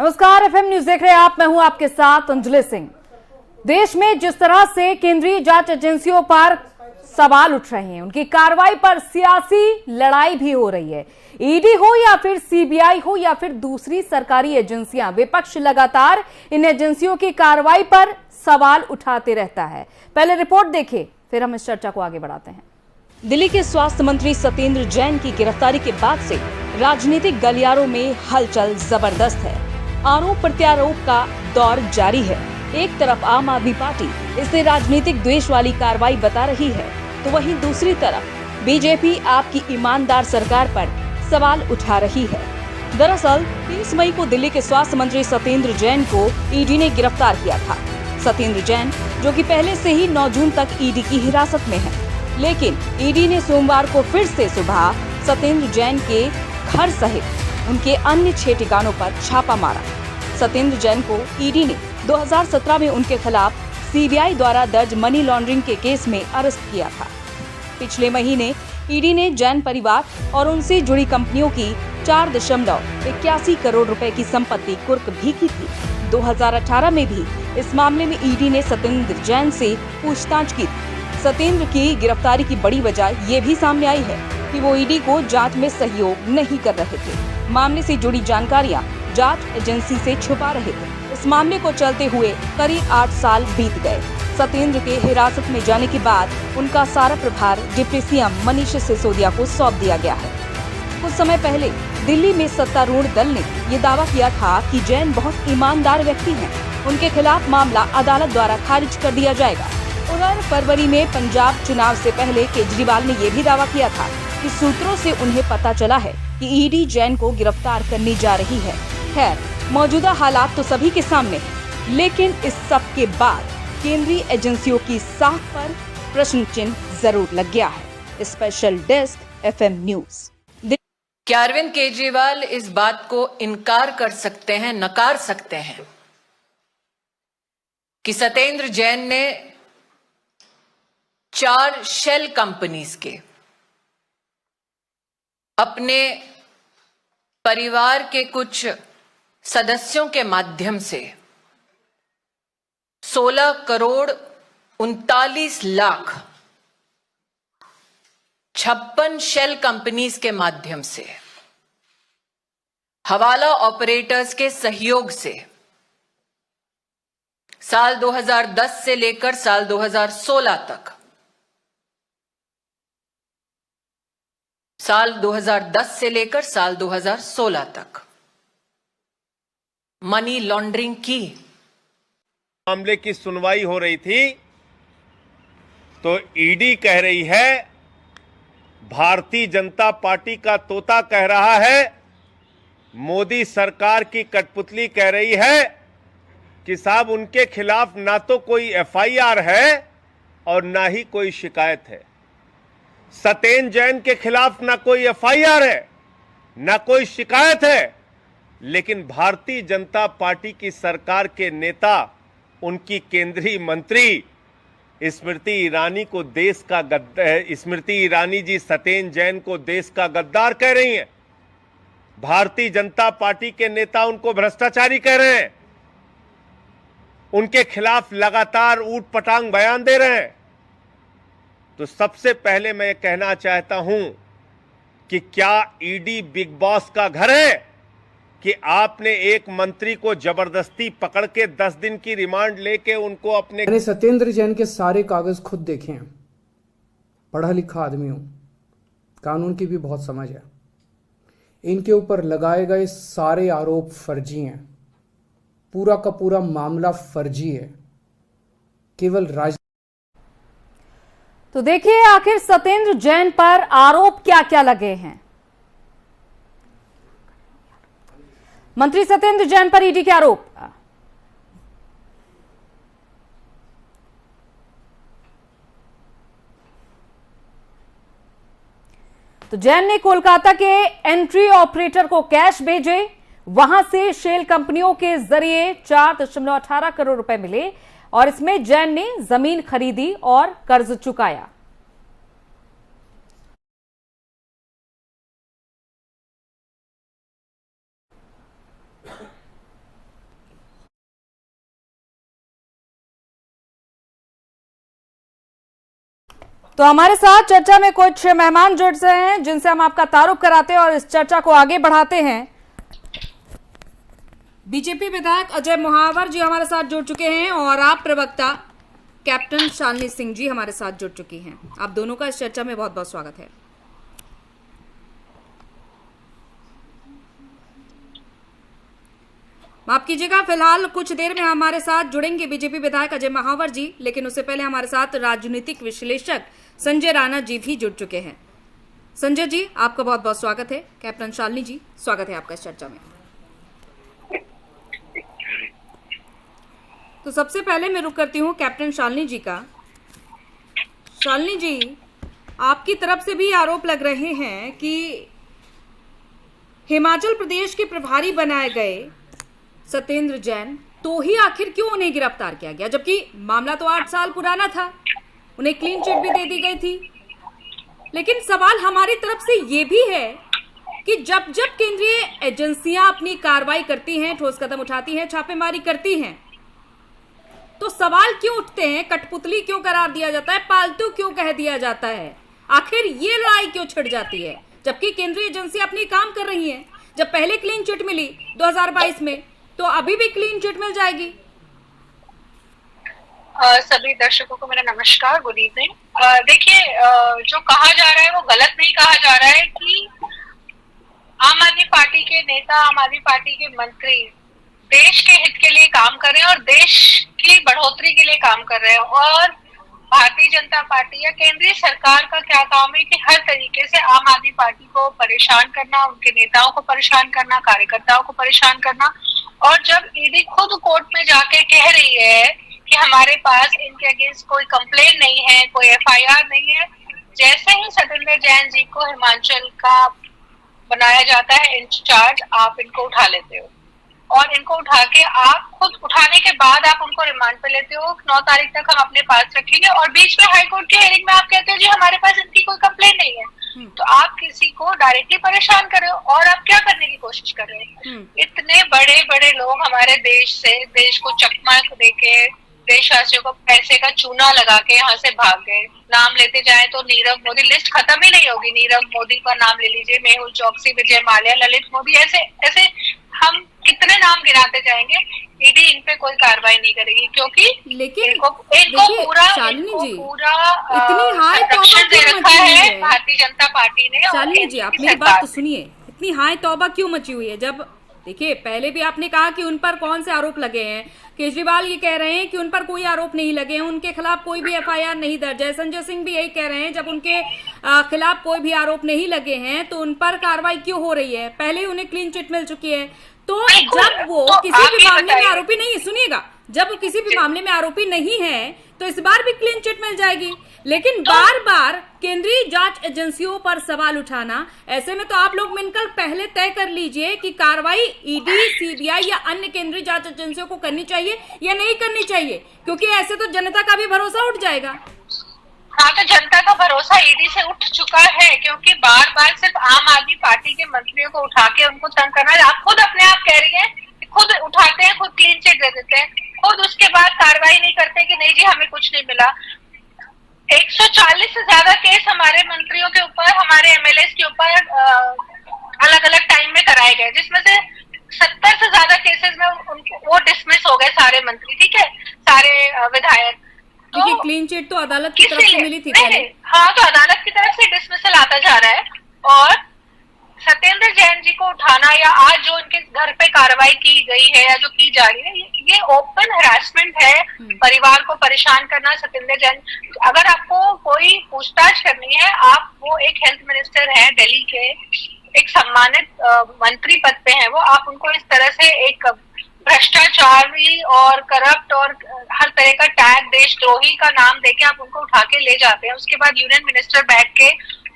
नमस्कार, FM news देख रहे हैं आप। मैं हूं आपके साथ अंजलि सिंह। देश में जिस तरह से केंद्रीय जांच एजेंसियों पर सवाल उठ रहे हैं, उनकी कार्रवाई पर सियासी लड़ाई भी हो रही है। ईडी हो या फिर सीबीआई हो या फिर दूसरी सरकारी एजेंसियां, विपक्ष लगातार इन एजेंसियों की कार्रवाई पर सवाल उठाते रहता है। पहले रिपोर्ट देखिए, फिर हम इस चर्चा को आगे बढ़ाते हैं। दिल्ली के स्वास्थ्य मंत्री सत्येंद्र जैन की गिरफ्तारी के बाद से राजनीतिक गलियारों में हलचल जबरदस्त है। आरोप प्रत्यारोप का दौर जारी है। एक तरफ आम आदमी पार्टी इसे राजनीतिक द्वेष वाली कार्रवाई बता रही है, तो वहीं दूसरी तरफ बीजेपी आपकी ईमानदार सरकार पर सवाल उठा रही है। दरअसल 30 मई को दिल्ली के स्वास्थ्य मंत्री सत्येंद्र जैन को ईडी ने गिरफ्तार किया था। सत्येंद्र जैन, जो कि पहले से ही 9 जून तक ईडी की हिरासत में है, लेकिन ईडी ने सोमवार को फिर से सुबह सत्येंद्र जैन के घर सहित उनके अन्य 6 ठिकानों पर छापा मारा। सत्येंद्र जैन को ईडी ने 2017 में उनके खिलाफ सीबीआई द्वारा दर्ज मनी लॉन्ड्रिंग के केस में अरेस्ट किया था। पिछले महीने ईडी ने जैन परिवार और उनसे जुड़ी कंपनियों की 4.81 करोड़ रुपए की संपत्ति कुर्क भी की थी। 2018 में भी इस मामले में ईडी ने सत्येंद्र जैन से पूछताछ की थी। सत्येंद्र की गिरफ्तारी की बड़ी वजह ये भी सामने आई है कि वो ईडी को जांच में सहयोग नहीं कर रहे थे। मामले से जुड़ी जानकारियां जांच एजेंसी से छुपा रहे थे। इस मामले को चलते हुए करीब 8 साल बीत गए। सत्येंद्र के हिरासत में जाने के बाद उनका सारा प्रभार डिप्टी सीएम मनीष सिसोदिया को सौंप दिया गया है। कुछ समय पहले दिल्ली में सत्तारूढ़ दल ने ये दावा किया था कि जैन बहुत ईमानदार व्यक्ति हैं। उनके खिलाफ मामला अदालत द्वारा खारिज कर दिया जाएगा। उधर फरवरी में पंजाब चुनाव से पहले केजरीवाल ने यह भी दावा किया था कि सूत्रों से उन्हें पता चला है कि ईडी जैन को गिरफ्तार करने जा रही है। खैर, मौजूदा हालात तो सभी के सामने, लेकिन इस सब के बाद केंद्रीय एजेंसियों की साख पर प्रश्न चिन्ह जरूर लग गया है। Special desk, FM news. क्या अरविंद केजरीवाल इस बात को इनकार कर सकते हैं, नकार सकते हैं कि सत्येंद्र जैन ने 4 शेल कंपनीज के अपने परिवार के कुछ सदस्यों के माध्यम से 16 करोड़ 39 लाख 56 शेल कंपनीज के माध्यम से हवाला ऑपरेटर्स के सहयोग से साल 2010 से लेकर साल 2016 तक, साल 2010 से लेकर साल 2016 तक मनी लॉन्ड्रिंग की। मामले की सुनवाई हो रही थी तो ईडी कह रही है, भारतीय जनता पार्टी का तोता कह रहा है, मोदी सरकार की कठपुतली कह रही है कि साहब उनके खिलाफ ना तो कोई एफआईआर है और ना ही कोई शिकायत है। सत्येंद्र जैन के खिलाफ ना कोई एफआईआर है, ना कोई शिकायत है, लेकिन भारतीय जनता पार्टी की सरकार के नेता, उनकी केंद्रीय मंत्री स्मृति ईरानी को देश का स्मृति ईरानी जी सत्येंद्र जैन को देश का गद्दार कह रही हैं। भारतीय जनता पार्टी के नेता उनको भ्रष्टाचारी कह रहे हैं। उनके खिलाफ लगातार ऊट पटांग बयान दे रहे हैं। तो सबसे पहले मैं कहना चाहता हूं कि क्या ईडी बिग बॉस का घर है कि आपने एक मंत्री को जबरदस्ती पकड़ के 10 दिन की रिमांड लेके उनको अपने। मैंने सत्येंद्र जैन के सारे कागज खुद देखे हैं। पढ़ा लिखा आदमी हूं, कानून की भी बहुत समझ है। इनके ऊपर लगाए गए सारे आरोप फर्जी हैं। पूरा का पूरा मामला फर्जी है। केवल तो देखिए आखिर सत्येंद्र जैन पर आरोप क्या क्या लगे हैं। मंत्री सत्येंद्र जैन पर ईडी के आरोप। तो जैन ने कोलकाता के एंट्री ऑपरेटर को कैश भेजे, वहां से शेल कंपनियों के जरिए 4.18 करोड़ रुपए मिले और इसमें जैन ने जमीन खरीदी और कर्ज चुकाया। तो हमारे साथ चर्चा में कुछ मेहमान जुड़ रहे हैं जिनसे हम आपका तारुफ कराते हैं और इस चर्चा को आगे बढ़ाते हैं। बीजेपी विधायक अजय महावर जी हमारे साथ जुड़ चुके हैं और आप प्रवक्ता कैप्टन शालिनी सिंह जी हमारे साथ जुड़ चुकी हैं। आप दोनों का इस चर्चा में बहुत बहुत स्वागत है। माफ कीजिएगा, फिलहाल कुछ देर में हमारे साथ जुड़ेंगे बीजेपी विधायक अजय महावर जी, लेकिन उससे पहले हमारे साथ राजनीतिक विश्लेषक संजय राणा जी भी जुड़ चुके हैं। संजय जी, आपका बहुत बहुत स्वागत है। कैप्टन शालिनी जी, स्वागत है आपका इस चर्चा में। तो सबसे पहले मैं रुक करती हूँ कैप्टन शालिनी जी का। शालिनी जी, आपकी तरफ से भी आरोप लग रहे हैं कि हिमाचल प्रदेश के प्रभारी बनाए गए सत्येंद्र जैन, तो ही आखिर क्यों उन्हें गिरफ्तार किया गया, जबकि मामला तो 8 साल पुराना था, उन्हें क्लीन चिट भी दे दी गई थी। लेकिन सवाल हमारी तरफ से ये भी है कि जब जब केंद्रीय एजेंसियां अपनी कार्रवाई करती हैं, ठोस कदम उठाती हैं, छापेमारी करती हैं, तो सवाल क्यों उठते हैं, कठपुतली क्यों करार दिया जाता है, पालतू क्यों कह दिया जाता है, आखिर ये लड़ाई क्यों छिड़ जाती है, जबकि केंद्रीय एजेंसी अपनी काम कर रही है। जब पहले क्लीन चिट मिली 2022 में, तो अभी भी क्लीन चिट मिल जाएगी। सभी दर्शकों को मेरा नमस्कार, गुड इवनिंग। देखिए, जो कहा जा रहा है वो गलत नहीं कहा जा रहा है कि आम आदमी पार्टी के नेता, आम आदमी पार्टी के मंत्री देश के हित के लिए काम कर रहे हैं और देश की बढ़ोतरी के लिए काम कर रहे हैं। और भारतीय जनता पार्टी या केंद्रीय सरकार का क्या काम है कि हर तरीके से आम आदमी पार्टी को परेशान करना, उनके नेताओं को परेशान करना, कार्यकर्ताओं को परेशान करना। और जब ईडी खुद कोर्ट में जाके कह रही है कि हमारे पास इनके अगेंस्ट कोई कंप्लेन नहीं है, कोई एफआईआर नहीं है, जैसे ही सत्येंद्र जैन जी को हिमाचल का बनाया जाता है इंचार्ज, आप इनको उठा लेते हो और इनको उठा के आप खुद उठाने के बाद आप उनको रिमांड पे लेते हो। 9 तारीख तक हम अपने पास रखेंगे और बीच में हाईकोर्ट की हियरिंग में आप कहते हो जी हमारे पास इनकी कोई कंप्लेन नहीं है। तो आप किसी को डायरेक्टली परेशान कर रहे हो और आप क्या करने की कोशिश कर रहे हो। इतने बड़े बड़े लोग हमारे देश से, देश को चकमा देके, देशवासियों को पैसे का चूना लगा के यहाँ से भाग गए। नाम लेते जाए तो नीरव मोदी, लिस्ट खत्म ही नहीं होगी। नीरव मोदी का नाम ले लीजिए, मेहुल चौकसी, विजय माल्या, ललित मोदी, ऐसे ऐसे हम कितने नाम गिनाते जाएंगे। ईडी इन पे कोई कार्रवाई नहीं करेगी क्योंकि लेकिन इनको पूरा इतनी हाई तौबा दे रखा है भारतीय जनता पार्टी ने। शालिनी जी, आप मेरी बात तो सुनिए, इतनी हाई तौबा क्यों मची हुई है? जब देखिए, पहले भी आपने कहा कि उन पर कौन से आरोप लगे हैं। केजरीवाल ये कह रहे हैं कि उन पर कोई आरोप नहीं लगे हैं, उनके खिलाफ कोई भी एफआईआर नहीं दर्ज है। संजय सिंह भी यही कह रहे हैं, जब उनके खिलाफ कोई भी आरोप नहीं लगे हैं तो उन पर कार्रवाई क्यों हो रही है? पहले ही उन्हें क्लीन चिट मिल चुकी है। तो जब वो किसी भी मामले में आरोपी नहीं, सुनिएगा, जब वो किसी भी मामले में आरोपी नहीं है तो इस बार भी क्लीन चिट मिल जाएगी। लेकिन बार बार केंद्रीय जांच एजेंसियों पर सवाल उठाना, ऐसे में तो आप लोग मिलकर पहले तय कर लीजिए कि कार्रवाई ईडी, सीबीआई या अन्य केंद्रीय जांच एजेंसियों को करनी चाहिए या नहीं करनी चाहिए, क्योंकि ऐसे तो जनता का भी भरोसा उठ जाएगा। हाँ, तो जनता का भरोसा ईडी से उठ चुका है क्योंकि बार बार सिर्फ आम आदमी पार्टी के मंत्रियों को उठा के उनको तंग करना। आप खुद अपने आप कह रही हैं, खुद उठाते हैं, खुद क्लीन चिट दे देते हैं, खुद उसके बाद कार्रवाई नहीं करते कि नहीं जी हमें कुछ नहीं मिला। 140 से ज्यादा केस हमारे मंत्रियों के ऊपर, हमारे एमएलए के ऊपर अलग अलग टाइम में कराए गए, जिसमें से 70 से ज्यादा केसेस में वो डिसमिस हो गए सारे मंत्री, ठीक है, सारे विधायक। तो क्लीन चिट तो अदालत की तरफ से मिली थी पहले। हाँ, तो अदालत की तरफ से डिसमिसल आता जा रहा है। और सत्येंद्र जैन जी को उठाना या आज जो उनके घर पे कार्रवाई की गई है या जो की जा रही है, ये ओपन हैरेसमेंट है, परिवार को परेशान करना। सत्येंद्र जैन, अगर आपको कोई पूछताछ करनी है, आप वो एक हेल्थ मिनिस्टर हैं दिल्ली के, एक सम्मानित मंत्री पद पे हैं वो, आप उनको इस तरह से एक भ्रष्टाचारी और करप्ट और हर तरह का टैग, देशद्रोही का नाम देके आप उनको उठा के ले जाते हैं। उसके बाद यूनियन मिनिस्टर बैठ के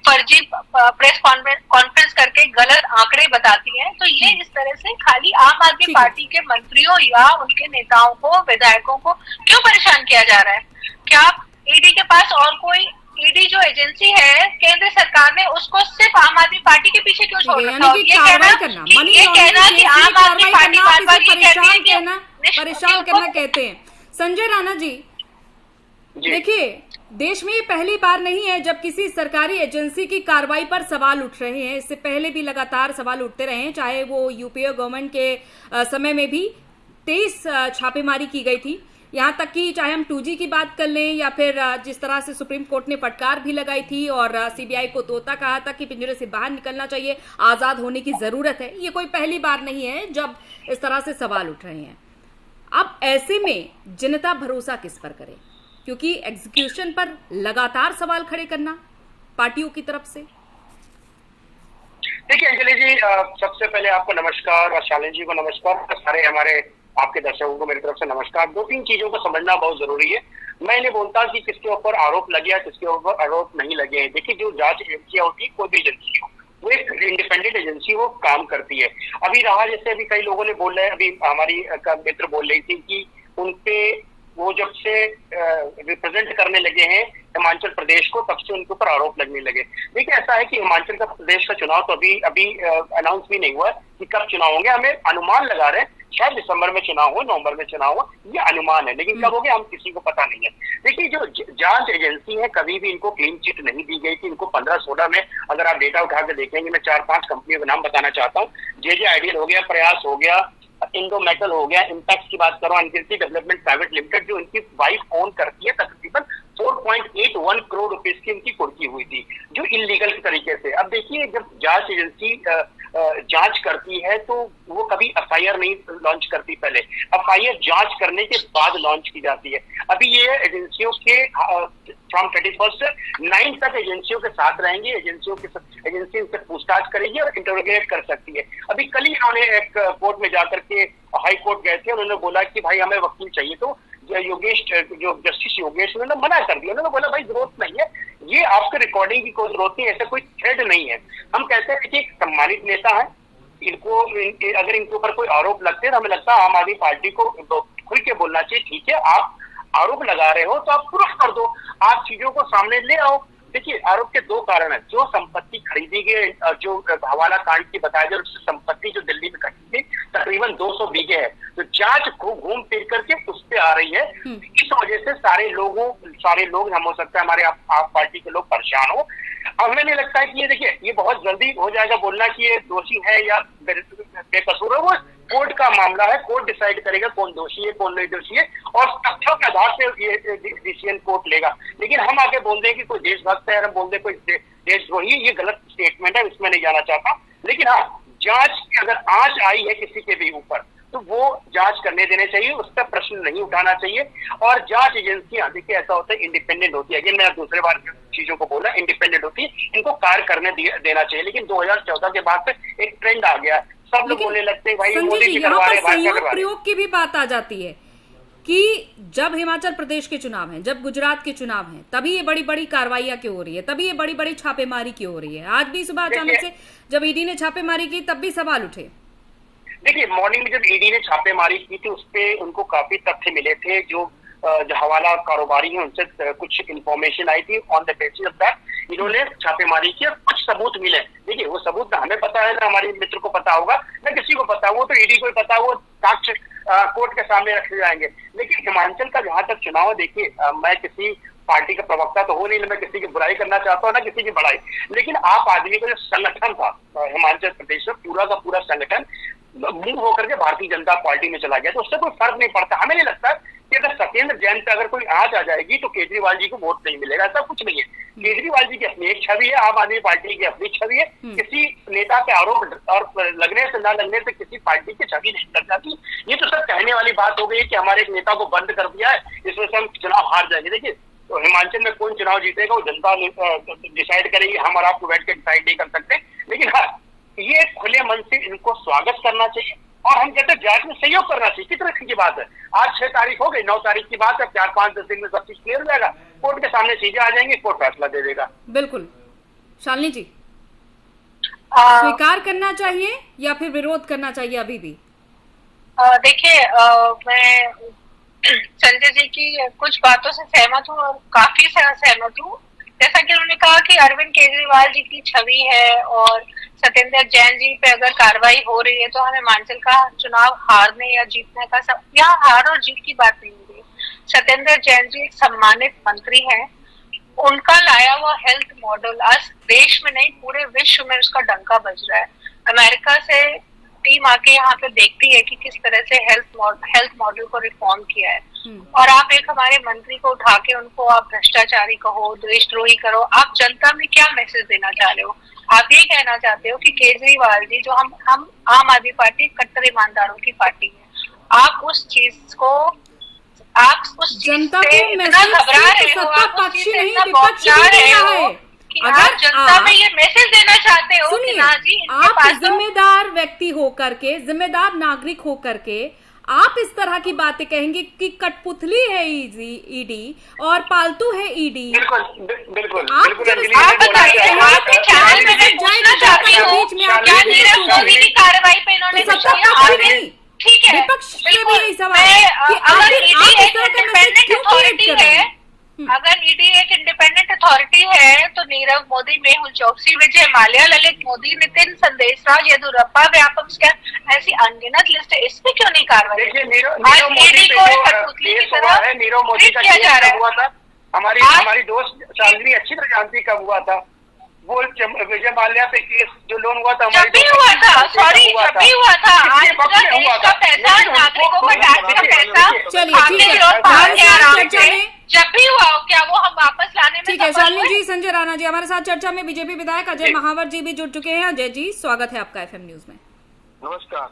फर्जी प्रेस कॉन्फ्रेंस करके गलत आंकड़े बताती है। तो ये इस तरह से खाली आम आदमी पार्टी के मंत्रियों या उनके नेताओं को, विधायकों को क्यों परेशान किया जा रहा है? क्या ईडी के पास और कोई, ईडी जो एजेंसी है केंद्र सरकार ने, उसको सिर्फ आम आदमी पार्टी के पीछे क्यों छोड़ रखा? ये कहना कि आम आदमी पार्टी बार बार ये कहती है कि परेशान करना कहते हैं। संजय राणा जी, देखिए, देश में ये पहली बार नहीं है जब किसी सरकारी एजेंसी की कार्रवाई पर सवाल उठ रहे हैं। इससे पहले भी लगातार सवाल उठते रहे हैं, चाहे वो यूपीए गवर्नमेंट के समय में भी 23 छापेमारी की गई थी। यहाँ तक कि चाहे हम 2G की बात कर लें या फिर जिस तरह से सुप्रीम कोर्ट ने फटकार भी लगाई थी और सीबीआई को तोता कहा था कि पिंजरे से बाहर निकलना चाहिए, आजाद होने की जरूरत है। ये कोई पहली बार नहीं है जब इस तरह से सवाल उठ रहे हैं। अब ऐसे में जनता भरोसा किस पर करे, क्योंकि एग्जीक्यूशन पर लगातार सवाल खड़े करना पार्टियों की तरफ से। देखिए अंजलि जी, सबसे पहले आपको नमस्कार और शालिनी जी को नमस्कार, सारे हमारे आपके दर्शकों को मेरी तरफ से नमस्कार। 2-3 चीजों को समझना बहुत जरूरी है। मैं नहीं बोलता कि किसके ऊपर आरोप लगे या किसके ऊपर आरोप नहीं लगे हैं। देखिए, जो जांच एजेंसियां होती है, कोई भी एजेंसी हो, वो एक इंडिपेंडेंट एजेंसी वो काम करती है। अभी रहा, जैसे अभी कई लोगों ने बोल रहे हैं, अभी हमारी मित्र बोल रही थी कि उनपे वो जब से रिप्रेजेंट करने लगे हैं हिमाचल प्रदेश को, तब से उनके ऊपर आरोप लगने लगे। देखिए, ऐसा है कि हिमाचल का प्रदेश का चुनाव तो अभी अनाउंस भी नहीं हुआ कि कब चुनाव होंगे। हमें अनुमान लगा रहे हैं, शायद दिसंबर में चुनाव हो, नवंबर में चुनाव हो, ये अनुमान है, लेकिन कब होंगे हम किसी को पता नहीं है। देखिए, जो जांच एजेंसी है, कभी भी इनको क्लीन चिट नहीं दी गई थी। इनको 15-16 में अगर आप डेटा उठा के देखेंगे, मैं 4-5 कंपनियों के नाम बताना चाहता हूँ। जे आइडियल हो गया, प्रयास हो गया, इंडो मेटल हो गया, इंपैक्ट की बात करो, अनकीर्ति डेवलपमेंट प्राइवेट लिमिटेड, जो इनकी वाइफ ओन करती है, तकरीबन 4.81 करोड़ रुपीस की इनकी कुर्की हुई थी, जो इलीगल तरीके से। अब देखिए, जब जांच एजेंसी जांच करती है तो वो कभी एफआईआर नहीं लॉन्च करती, पहले एफआईआर जांच करने के बाद लॉन्च की जाती है। अभी ये एजेंसियों के फ्रॉम 31/9 तक एजेंसियों के साथ रहेंगे, एजेंसी इनसे पूछताछ करेगी और इंटरोगेट कर सकती है। अभी कल ही उन्होंने एक कोर्ट में जाकर के हाई कोर्ट गए थे, उन्होंने बोला कि भाई हमें वकील चाहिए, तो योगेश, जो जस्टिस योगेश, उन्होंने मना कर दिया। उन्होंने बोला भाई जरूरत नहीं है, ये आपके रिकॉर्डिंग की कोई जरूरत नहीं, ऐसा कोई थ्रेड नहीं है। हम कहते हैं कि एक सम्मानित नेता है, इनको अगर इनके ऊपर कोई आरोप लगते हैं तो हमें लगता है आम आदमी पार्टी को खुल के बोलना चाहिए, ठीक है आप आरोप लगा रहे हो तो आप प्रूफ कर दो, आप चीजों को सामने ले आओ। देखिए, आरोप के 2 कारण है। जो संपत्ति खरीदी गई, जो हवाला कांड की बताया गया, संपत्ति जो दिल्ली में खरीदी थी तकरीबन 200 बीघे है, तो जांच घूम फिर करके उस पे आ रही है। इस वजह से सारे लोग, हम हो सकता है हमारे आप पार्टी के लोग परेशान हो। हमें नहीं लगता है कि ये, देखिए, ये बहुत जल्दी हो जाएगा बोलना कि ये दोषी है या बेकसूर है। वो कोर्ट का मामला है, कोर्ट डिसाइड करेगा कौन दोषी है कौन नहीं दोषी है, और तथ्यों के आधार पे ये डिसीजन कोर्ट लेगा। लेकिन हम आगे बोल दें कि कोई देशभक्त है, हम बोल दें कोई देशद्रोही, ये गलत स्टेटमेंट है, इसमें नहीं जाना चाहता। लेकिन हाँ, जांच की अगर आंच आई है किसी के भी ऊपर तो वो जांच करने देने चाहिए, उस पर प्रश्न नहीं उठाना चाहिए। और जांच एजेंसियां, देखिए ऐसा होता है, इंडिपेंडेंट होती है। अगेन मैं दूसरे बार चीजों को बोला, इंडिपेंडेंट होती है, इनको कार्य करने देना चाहिए। लेकिन 2014 के बाद से एक ट्रेंड आ गया, सब लोग बोलने लगते हैं भाई मोदी जी करवा रहे हैं। प्रयोग की भी बात आ जाती है कि जब हिमाचल प्रदेश के चुनाव हैं, जब गुजरात के चुनाव हैं, तभी ये बड़ी बड़ी कार्रवाइयां क्यों हो रही है, तभी ये बड़ी बड़ी छापेमारी क्यों हो रही है। आज भी सुबह अचानक से जब ईडी ने छापेमारी की तब भी सवाल उठे। देखिए, मॉर्निंग में जब ईडी ने छापेमारी की थी, उस पे उनको काफी तथ्य मिले थे। जो हवाला कारोबारी है उनसे कुछ इंफॉर्मेशन आई थी, on the basis of that इन्होंने छापेमारी की, कुछ सबूत मिले। देखिए, वो सबूत ना हमें पता है, ना हमारे मित्र को पता होगा, ना किसी को पता, वो तो ईडी को ही पता, वो साक्ष्य कोर्ट के सामने रखे जाएंगे। लेकिन हिमाचल का जहां तक चुनाव है, देखिए मैं किसी पार्टी का प्रवक्ता तो हो नहीं, मैं किसी की बुराई करना चाहता हूँ ना किसी की बड़ाई, लेकिन आप आदमी का जो संगठन था हिमाचल प्रदेश में, पूरा का पूरा संगठन मूव होकर के भारतीय जनता पार्टी में चला गया, तो उससे कोई फर्क नहीं पड़ता। हमें नहीं लगता कि अगर सत्येंद्र जैन पे अगर कोई आंच आ जाएगी तो केजरीवाल जी को वोट नहीं मिलेगा, ऐसा कुछ नहीं है। केजरीवाल जी की अपनी एक छवि है, आम आदमी पार्टी की अपनी छवि है। किसी नेता के आरोप और लगने से ना लगने से किसी पार्टी की छवि नहीं लग जाती। ये तो सब कहने वाली बात हो गई कि हमारे एक नेता को बंद कर दिया है, इसमें से हम चुनाव हार जाएंगे। देखिए, तो हिमाचल में कौन चुनाव जीतेगा वो जनता डिसाइड करेगी, हम और आपको बैठ के डिसाइड नहीं कर सकते। लेकिन हाँ, ये खुले मन से इनको स्वागत करना चाहिए, और हम कहते हैं जांच में सहयोग करना चाहिए। कितने दिन की बात है, आज 6 तारीख हो गई, 9 तारीख की बात है, 4-5-10 दिन में सब चीज क्लियर हो जाएगा, कोर्ट के सामने चीजें आ जाएंगी, कोर्ट फैसला दे देगा। बिल्कुल। शालिनी जी, स्वीकार करना चाहिए या फिर विरोध करना चाहिए अभी भी? देखिए, मैं संजय जी की कुछ बातों से सहमत हूँ और काफी सहमत हूँ। जैसा कि उन्होंने कहा कि अरविंद केजरीवाल जी की छवि है और सत्येंद्र जैन जी पे अगर कार्रवाई हो रही है तो हमें हिमाचल का चुनाव हारने या जीतने का यहाँ हार और जीत की बात नहीं हो रही है। सत्येंद्र जैन जी एक सम्मानित मंत्री हैं उनका लाया हुआ हेल्थ मॉडल आज देश में नहीं पूरे विश्व में उसका डंका बज रहा है। अमेरिका से टीम आके यहाँ पे देखती है कि किस तरह से हेल्थ मॉडल को रिफॉर्म किया है, और आप एक हमारे मंत्री को उठा के उनको आप भ्रष्टाचारी कहो, देशद्रोही करो। आप जनता में क्या मैसेज देना चाह रहे हो? आप ये कहना चाहते हो कि केजरीवाल जी, जो हम आम आदमी पार्टी कट्टर ईमानदारों की पार्टी है, आप उस चीज जनता से को इतना घबरा रहे हो, आप उस चीज से इतना बौखला रहे हो कि आप जनता में ये मैसेज देना चाहते हो कि ना जी, इनके पास आप जिम्मेदार व्यक्ति होकर के, जिम्मेदार नागरिक होकर के आप इस तरह की बातें कहेंगे कि कठपुतली है ईडी और पालतू है ईडी। बिल्कुल आप बताइए, आपके चैनल में मैं पूछना चाहती हूँ क्या नीरव मोदी की कार्रवाई पे इन्होंने कुछ किया? ठीक है, विपक्ष से भी यही सवाल मैं कि अगर ईडी एक इंडिपेंडेंट अथॉरिटी है, अगर ईडी एक इंडिपेंडेंट अथॉरिटी है, तो नीरव मोदी, मेहुल चोकसी, विजय माल्या, ललित मोदी, नितिन संदेशराज, येदियुरप्पा, व्यापम स्कैम, ऐसी अनगिनत लिस्ट है, इस पे क्यों नहीं कार्रवाई? आज ईडी को कठपुतली की तरह नीरव मोदी का किया जा रहा हुआ है। था। हमारी दोस्त शालिनी अच्छी तरह जानती कब हुआ था। वो विजय माल्या पे केस जो लोन हुआ था, जब भी हुआ था, सॉरी जब भी हुआ था, आज पूरा देश का पैसा, नागरिकों का टैक्स का पैसा जब भी हुआ हो, क्या वो हम वापस लाने में? ठीक है, शालिनी जी, संजय राणा जी हमारे साथ चर्चा में, बीजेपी विधायक अजय महावर जी भी जुड़ चुके हैं। अजय जी, स्वागत है आपका FM न्यूज में। नमस्कार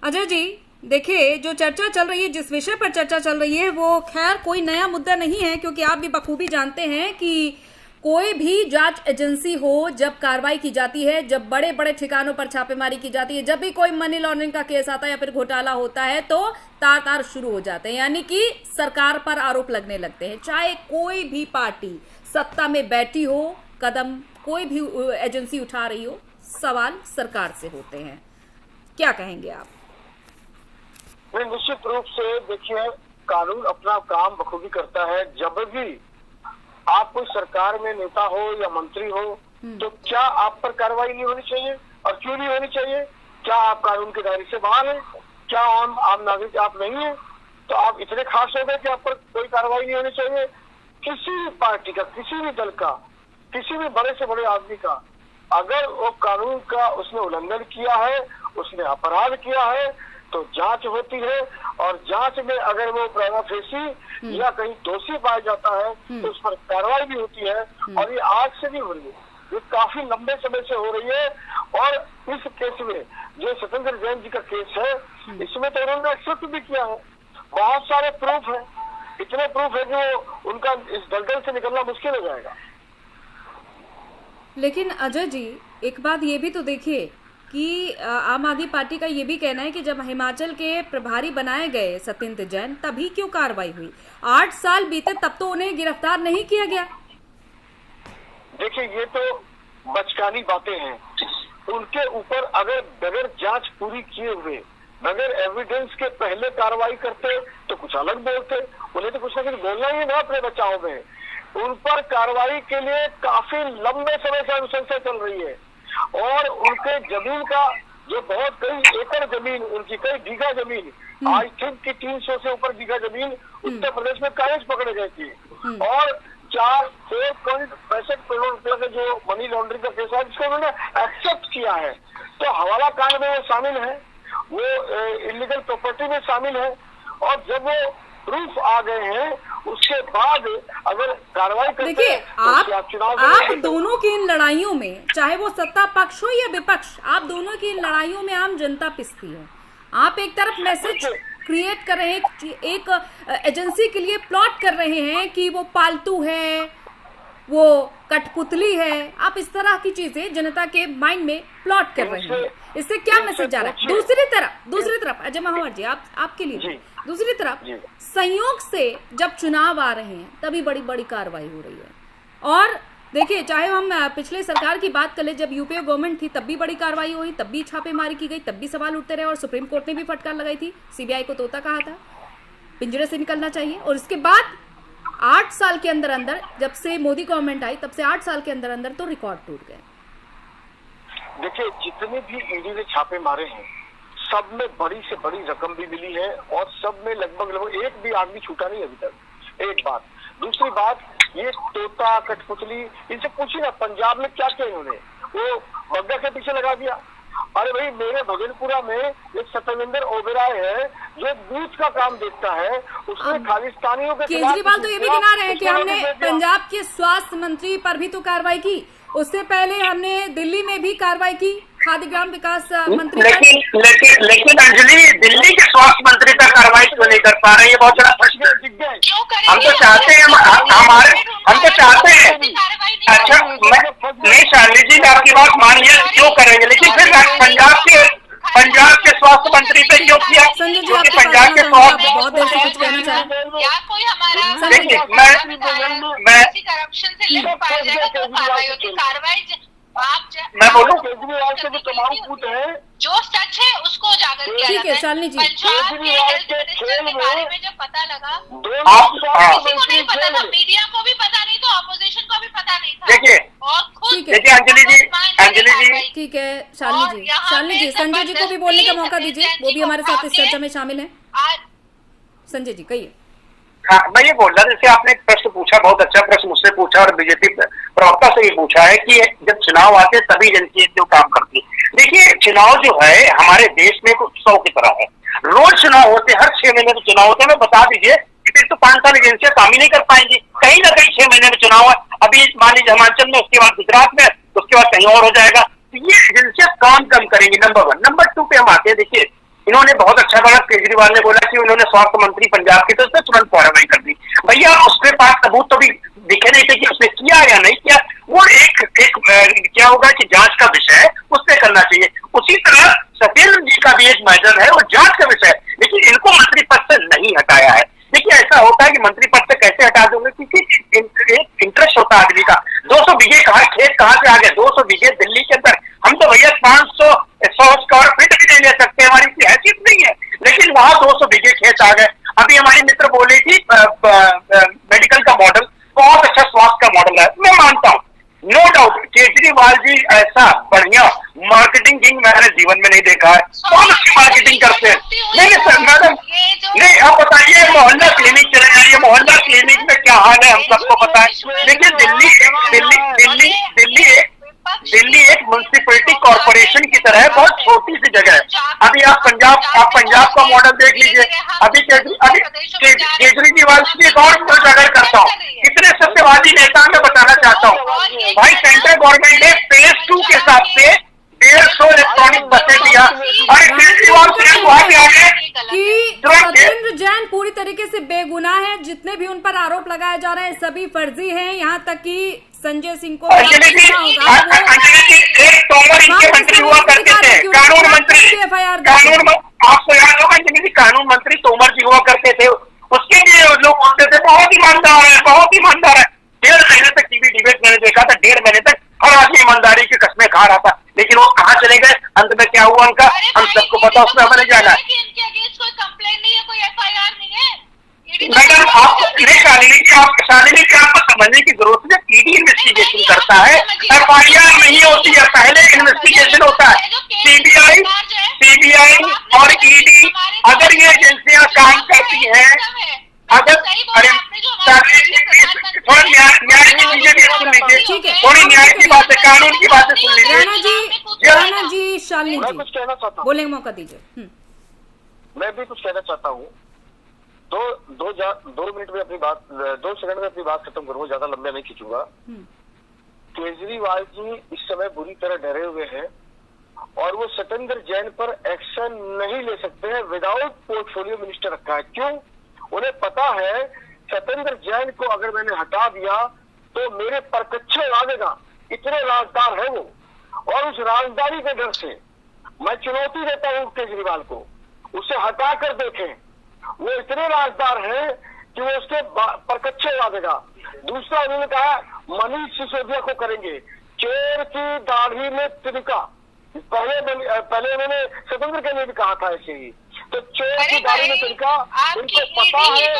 अजय जी, देखिए जो चर्चा चल रही है, जिस विषय पर चर्चा चल रही है, वो खैर कोई नया मुद्दा नहीं है, क्योंकि आप भी बखूबी जानते हैं कि कोई भी जांच एजेंसी हो, जब कार्रवाई की जाती है, जब बड़े बड़े ठिकानों पर छापेमारी की जाती है, जब भी कोई मनी लॉन्ड्रिंग का केस आता है या फिर घोटाला होता है, तो तार शुरू हो जाते हैं, यानी कि सरकार पर आरोप लगने लगते हैं। चाहे कोई भी पार्टी सत्ता में बैठी हो, कदम कोई भी एजेंसी उठा रही हो, सवाल सरकार से होते हैं। क्या कहेंगे आप? निश्चित रूप से देखिए, कानून अपना काम बखूबी करता है। जब भी आप कोई सरकार में नेता हो या मंत्री हो, तो क्या आप पर कार्रवाई नहीं होनी चाहिए? और क्यों नहीं होनी चाहिए? क्या आप कानून के दायरे से बाहर हैं? क्या आम नागरिक आप नहीं है? तो आप इतने खास हो गए कि आप पर कोई कार्रवाई नहीं होनी चाहिए? किसी भी पार्टी का, किसी भी दल का, किसी भी बड़े से बड़े आदमी का, अगर वो कानून का उसने उल्लंघन किया है, उसने अपराध किया है, तो जांच होती है, और जांच में अगर वो प्राइमा फेसी या कहीं दोषी पाया जाता है, तो उस पर कार्रवाई भी होती है। और ये आज से नहीं हो रही है, ये काफी लंबे समय से हो रही है। और इस केस में जो सत्येंद्र जैन जी का केस है, इसमें तो उन्होंने एक्सेप्ट भी किया है, बहुत सारे प्रूफ है, इतने प्रूफ है कि उनका इस दलदल से निकलना मुश्किल हो जाएगा। लेकिन अजय जी, एक बात ये भी तो देखिए कि आम आदमी पार्टी का ये भी कहना है कि जब हिमाचल के प्रभारी बनाए गए सत्येंद्र जैन, तभी क्यों कार्रवाई हुई? 8 साल बीते तब तो उन्हें गिरफ्तार नहीं किया गया। देखिए, ये तो बचकानी बातें हैं। उनके ऊपर अगर बगैर जांच पूरी किए हुए, बगैर एविडेंस के पहले कार्रवाई करते तो कुछ अलग बोलते। उन्हें तो कुछ ना कुछ बोलना ही ना अपने बचाव में। उन पर कार्रवाई के लिए काफी लंबे समय से अनुशंसा चल रही है, और उनके जमीन का जो बहुत कई एकड़ जमीन, उनकी कई बीघा जमीन, आई थिंक कि 300 से ऊपर बीघा जमीन उत्तर प्रदेश में कागज पकड़े गए थी, और 4.65 करोड़ रुपए के जो मनी लॉन्ड्रिंग का केस है, जिसको उन्होंने एक्सेप्ट किया है। तो हवाला कांड में वो शामिल है, वो इलीगल प्रॉपर्टी में शामिल है, और जब वो प्रूफ आ गए हैं, उसके बाद अगर कार्रवाई करते देखिए, तो आप दोनों की इन लड़ाइयों में, चाहे वो सत्ता पक्ष हो या विपक्ष, आप दोनों की इन लड़ाइयों में आम जनता पिसती है। आप एक तरफ मैसेज क्रिएट कर रहे हैं, एक एजेंसी के लिए प्लॉट कर रहे हैं कि वो पालतू है, वो कठपुतली है। आप इस तरह की चीजें जनता के माइंड में प्लॉट कर रहे हैं, इससे क्या मैसेज जा रहा है? दूसरी तरफ अजय महावर जी, आपके लिए दूसरी तरफ संयोग से जब चुनाव आ रहे हैं, तभी बड़ी बड़ी कार्रवाई हो रही है। और देखिए, चाहे हम पिछले सरकार की बात कर ले, जब यूपीए गवर्नमेंट थी, तब भी बड़ी कार्रवाई हुई, तब भी छापेमारी की गई, तब भी सवाल उठते रहे, और सुप्रीम कोर्ट ने भी फटकार लगाई थी, सीबीआई को तोता कहा था, पिंजरे से निकलना चाहिए। और इसके बाद 8 साल के अंदर अंदर, जब से मोदी गवर्नमेंट आई, तब से 8 साल के अंदर अंदर तो रिकॉर्ड टूट गए। देखिए, जितने भी ईडी ने छापे मारे हैं, सब में बड़ी से बड़ी रकम भी मिली है, और सब में लगभग एक भी आदमी छूटा नहीं अभी तक। एक बात दूसरी बात, ये तोता कठपुतली इनसे पूछिए ना, पंजाब में क्या किया इन्होंने, वो बग्गा के पीछे लगा दिया। अरे भाई, मेरे भगनपुरा में एक सत्येंद्र ओबेरॉय है जो बूथ का काम देखता है, उसने खालिस्तानियों के केजरीवाल तो ये भी गिना रहे हैं कि हमने पंजाब के स्वास्थ्य मंत्री पर भी तो कार्रवाई की, उससे पहले हमने दिल्ली में भी कार्रवाई की खाद्य ग्राम विकास मंत्री। लेकिन अंजलि, दिल्ली के स्वास्थ्य मंत्री पर कार्रवाई क्यों नहीं कर पा रहे हैं? ये बहुत बड़ा प्रश्न है। हम तो चाहते हैं, हम तो चाहते हैं। अच्छा, नहीं शालिनी जी, मैं आपकी बात मान लिया, क्यों करेंगे, लेकिन फिर पंजाब के स्वास्थ्य मंत्री पे क्यों किया? क्योंकि पंजाब के स्वास्थ्य, बहुत देर से कुछ कहना चाह रहे हैं। या कोई हमारा देखिए, मैं करप्शन से लिंक पाया जाएगा तो कार्रवाई होगी। कार्रवाई मैं बोलूं, केजरीवाल के जो तमाम पूत है, जो सच है उसको उजागर किया ठीक है जाता शालिनी जी। पंजाब के हेल्थ मिनिस्टर के बारे में जब पता लगा, किसी को नहीं पता था, मीडिया को भी पता नहीं था, ऑपोजिशन को भी पता नहीं था। देखिए, और खुद देखिए अंजलि जी, ठीक है शालिनी जी, संजय जी को भी बोलने का मौका दीजिए, वो भी हमारे साथ इस चर्चा में शामिल है। संजय जी कहिए। हाँ, मैं ये बोल रहा था, जैसे आपने एक प्रश्न पूछा, बहुत अच्छा प्रश्न मुझसे पूछा और बीजेपी प्रवक्ता से ये पूछा है कि जब चुनाव आते हैं तभी एजेंसी जो काम करती है। देखिए, चुनाव जो है हमारे देश में उत्सव की तरह है, रोज चुनाव होते हैं, हर 6 महीने में चुनाव होते हैं। मैं बता दीजिए कि फिर तो 5 साल एजेंसियां काम ही नहीं कर पाएंगी, कहीं ना कहीं 6 महीने में चुनाव है। अभी मान लीजिए हिमाचल में, उसके बाद गुजरात में, उसके बाद कहीं और हो जाएगा। तो ये एजेंसियां काम कम करेंगी, नंबर 1। नंबर 2 पे हम आते हैं। देखिए, इन्होंने बहुत अच्छा कहा, केजरीवाल ने बोला कि उन्होंने स्वास्थ्य मंत्री पंजाब की, तो उसने तुरंत कार्रवाई कर दी। भैया, उसके पास सबूत तो भी दिखे नहीं थे कि उसने किया या नहीं किया। वो एक क्या होगा कि जांच का विषय है, उससे करना चाहिए। उसी तरह सत्येंद्र जी का भी एक मैटर है, वो जांच का विषय है, लेकिन इनको मंत्री पद से नहीं हटाया है। देखिए, ऐसा होता है कि मंत्री पद से कैसे हटा दोगे, क्योंकि एक इंटरेस्ट होता है आदमी का। 200 बीघे खेत कहाँ से आ गए? 200 बीघे दिल्ली के अंदर। हम तो भैया 500 स्क्वायर फीट भी नहीं ले सकते, हमारी इतनी हैसियत नहीं है, लेकिन वहां 200 बीघे खेत आ गए। अभी हमारी मित्र बोली थी मेडिकल का मॉडल बहुत अच्छा स्वास्थ्य का मॉडल है, मैं मानता हूँ, नो डाउट। केजरीवाल जी ऐसा बढ़िया मार्केटिंग किंग मैंने जीवन में नहीं देखा है, बहुत अच्छी मार्केटिंग करते हैं। नहीं सर मैडम, नहीं, आप बताइए, मोहल्ला क्लिनिक चले जाइए, मोहल्ला क्लिनिक में क्या हाल है हम सबको पता है। देखिए, दिल्ली एक म्युनिसिपैलिटी कॉर्पोरेशन की तरह है, बहुत छोटी सी जगह है। अभी आप पंजाब का मॉडल देख लीजिए। अभी केजरीवाल की एक और उजागर करता हूँ, कितने सत्यवादी नेता मैं बताना चाहता हूँ। भाई, सेंट्रल गवर्नमेंट ने फेज 2 के हिसाब से 150 इलेक्ट्रॉनिक बसें दिया, और केजरीवाल कि सत्येंद्र जैन पूरी तरीके से बेगुनाह है, जितने भी उन पर आरोप लगाए जा रहे हैं सभी फर्जी हैं, यहाँ तक कि संजय सिंह को अंजलि जी, एक तोमर इनके मंत्री हुआ करते थे, कानून मंत्री, आपको याद होगा अंजलि जी, कानून मंत्री तोमर जी हुआ करते थे, उसके लिए लोग बोलते थे बहुत ईमानदार है, बहुत ईमानदार है। 1.5 महीने तक टीवी डिबेट मैंने देखा था, 1.5 महीने तक हर आदमी ईमानदारी की कस्में खा रहा था, लेकिन वो कहाँ चले गए, अंत में क्या हुआ उनका हम सबको पता, उसमें हमें नहीं जाना है। मैडम, आपको शालिनी जी, आपको समझने की जरूरत है, ईडी इन्वेस्टिगेशन करता है, FIR नहीं होती है, पहले इन्वेस्टिगेशन होता है। सीबीआई और ईडी, अगर ये एजेंसियां काम करती हैं, अगर थोड़ा न्याय की चीजें भी सुन लीजिए, थोड़ी न्याय की बातें, कानून की बातें सुन लीजिए। राणा जी, शालिनी मैं कुछ कहना चाहता हूँ, बोलने का मौका दीजिए। मैं भी कुछ कहना चाहता हूँ। 2 मिनट में अपनी बात, 2 सेकंड में अपनी बात खत्म करूंगा, ज्यादा लंबा नहीं खींचूंगा। केजरीवाल जी इस समय बुरी तरह डरे हुए हैं और वो सत्येंद्र जैन पर एक्शन नहीं ले सकते हैं, विदाउट पोर्टफोलियो मिनिस्टर रखा है। क्यों? उन्हें पता है सत्येंद्र जैन को अगर मैंने हटा दिया तो मेरे परकच्छे उड़ावेगा, इतने राजदार है वो, और उस राजदारी के डर से मैं चुनौती देता हूँ केजरीवाल को, उसे हटा कर देखें। वो इतने राजदार हैं कि वो उसके परकच्छे उड़ा देगा। दूसरा, उन्होंने कहा मनीष सिसोदिया को करेंगे, चोर की दाढ़ी में तिनका, पहले उन्होंने सत्येंद्र के लिए भी कहा था ऐसे ही। तो चोर की दाढ़ी में तिनका, उनको पता है, ये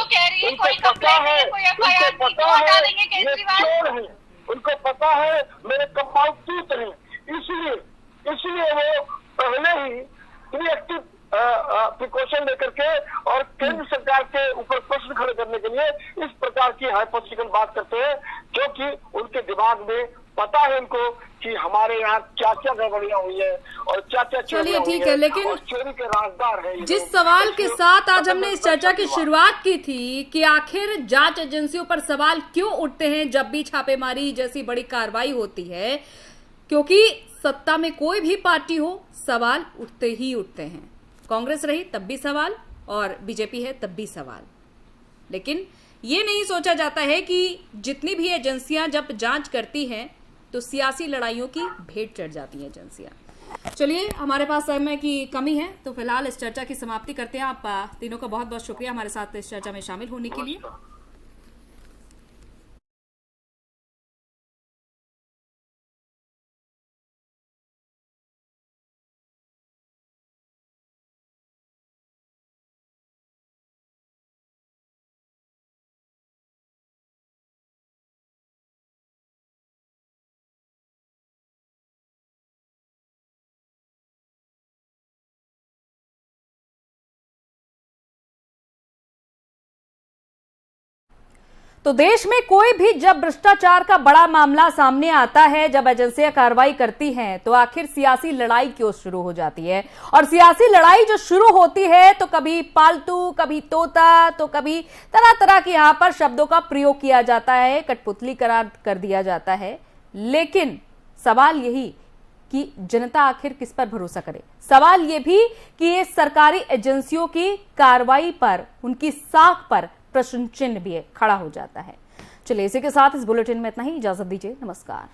चोर है, उनको पता है मेरे कमाऊ तूत है, इसलिए वो पहले ही रिएक्टिव प्रिकॉशन लेकर के और केंद्र सरकार के ऊपर प्रश्न खड़े करने के लिए इस प्रकार की हाइपोथेटिकल बात करते हैं, क्योंकि उनके दिमाग में पता है उनको कि हमारे यहाँ क्या क्या गड़बड़ियां हुई है और क्या क्या चलिए ठीक है, लेकिन चोरी के राजदार है। जिस सवाल के साथ आज हमने इस चर्चा की शुरुआत की थी कि आखिर जांच एजेंसियों पर सवाल क्यों उठते हैं जब भी छापेमारी जैसी बड़ी कार्रवाई होती है, क्योंकि सत्ता में कोई भी पार्टी हो सवाल उठते ही उठते हैं। कांग्रेस रही तब भी सवाल और बीजेपी है तब भी सवाल, लेकिन ये नहीं सोचा जाता है कि जितनी भी एजेंसियां जब जांच करती हैं तो सियासी लड़ाइयों की भेंट चढ़ जाती हैं एजेंसियां। चलिए, हमारे पास समय की कमी है तो फिलहाल इस चर्चा की समाप्ति करते हैं। आप तीनों का बहुत बहुत शुक्रिया हमारे साथ इस चर्चा में शामिल होने के लिए। तो देश में कोई भी जब भ्रष्टाचार का बड़ा मामला सामने आता है, जब एजेंसियां कार्रवाई करती हैं, तो आखिर सियासी लड़ाई क्यों शुरू हो जाती है। और सियासी लड़ाई जो शुरू होती है तो कभी पालतू, कभी तोता, तो कभी तरह तरह के यहां पर शब्दों का प्रयोग किया जाता है, कठपुतली करार कर दिया जाता है। लेकिन सवाल यही कि जनता आखिर किस पर भरोसा करे। सवाल यह भी कि ये सरकारी एजेंसियों की कार्रवाई पर, उनकी साख पर प्रश्न चिन्ह भी खड़ा हो जाता है। चलिए, इसी के साथ इस बुलेटिन में इतना ही। इजाजत दीजिए, नमस्कार।